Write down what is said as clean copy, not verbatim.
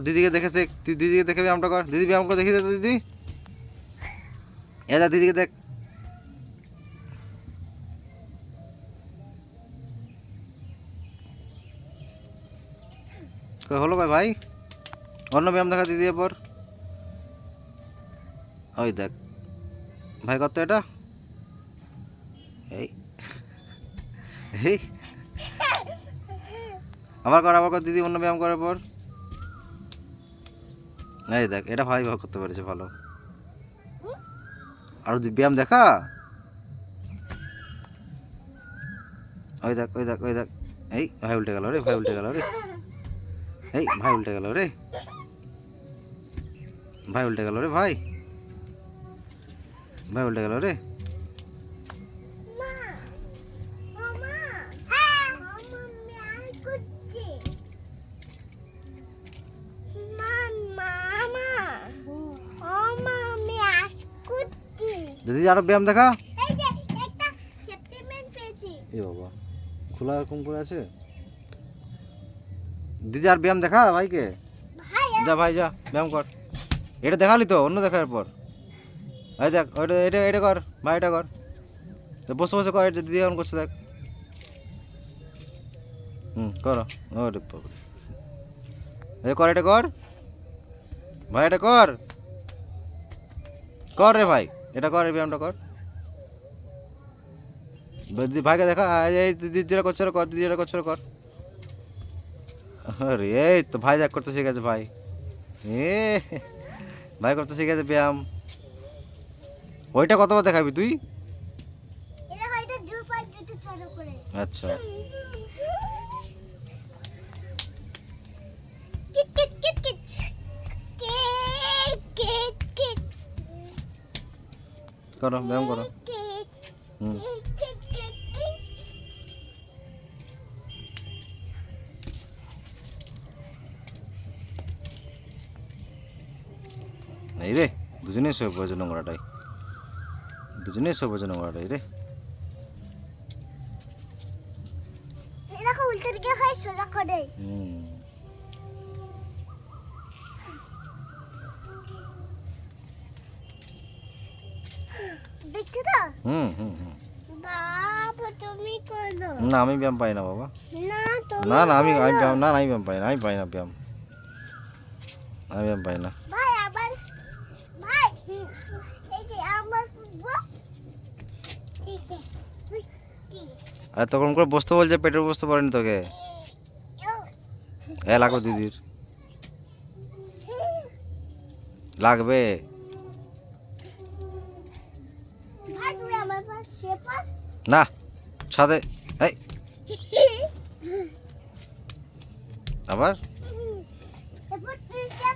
দিদিকে দেখেছে, দিদিকে দেখে ব্যায়ামটা কর। দিদি ব্যায়াম করে দেখি দে তো দিদি। এদা দিদিকে দেখ। হলো ভাই ভাই, অন্য ব্যায়াম দেখা দিদি এরপর। ওই দেখ ভাই কত এটা। এই এই আবার কর দিদি, অন্য ব্যায়াম করার পর। এই দেখ এটা ভাই ভাগ করতে পেরেছে ভালো। আর ব্যায়াম দেখা। ওই দেখ ওই দেখ ওই দেখ। এই ভাই উল্টে গেল রে, ভাই উল্টে গেল রে। এই ভাই উল্টে গেল রে, ভাই উল্টে গেল রে, ভাই ভাই উল্টে গেল রে। দিদি আরো ব্যায়াম দেখা। এ বাবা খোলা এরকম করে আছে। দিদি আর ব্যায়াম দেখা ভাইকে। যা ভাই যা ব্যায়াম কর। এটা দেখালি তো, অন্য দেখার পর। এই দেখ ওইটা, এটা এটা কর ভাই, এটা কর। বসে বসে কর, এটা দিদি এমন করছে দেখ। করো। ওরে বাবা, এই কর, এটা কর ভাই, এটা কর। কর রে ভাই, এটা কর, এই ব্যায়ামটা কর। দিদি ভাইকে দেখা। এই দিদি যেটা করছে কর, দিদি যেটা করছে কর। আরে এই তো ভাই দেখ করতে শিখেছে ভাই। এ ভাই করতে শিখেছে ব্যায়াম। ওইটা কতবার দেখাবি তুই? আচ্ছা করো ব্যায়াম করো। এই রে দুজনেই সব পড়েছে নোংরাটাই, দুজনেই সব পড়েছে নোংরাটাই রে। উল্টে দিকে হয় সোজা করে। দেখছো তো? বাবা তুমি করো না, আমি ব্যায়াম পাই না বাবা। না না না আমি ব্যায়াম, না আমি ব্যায়াম পাই না, আমি পাই না ব্যায়াম, আমি ব্যায়াম পাই না। ভাই আবার ভাই এই যে আমার বস আরে তখন করে বসতে বলছে, পেটের বসতে পারেনি তোকে। এ লাগবে দিদির, লাগবে। ভাই তুই আমার পাশে শেপার না ছাদে। এই আবার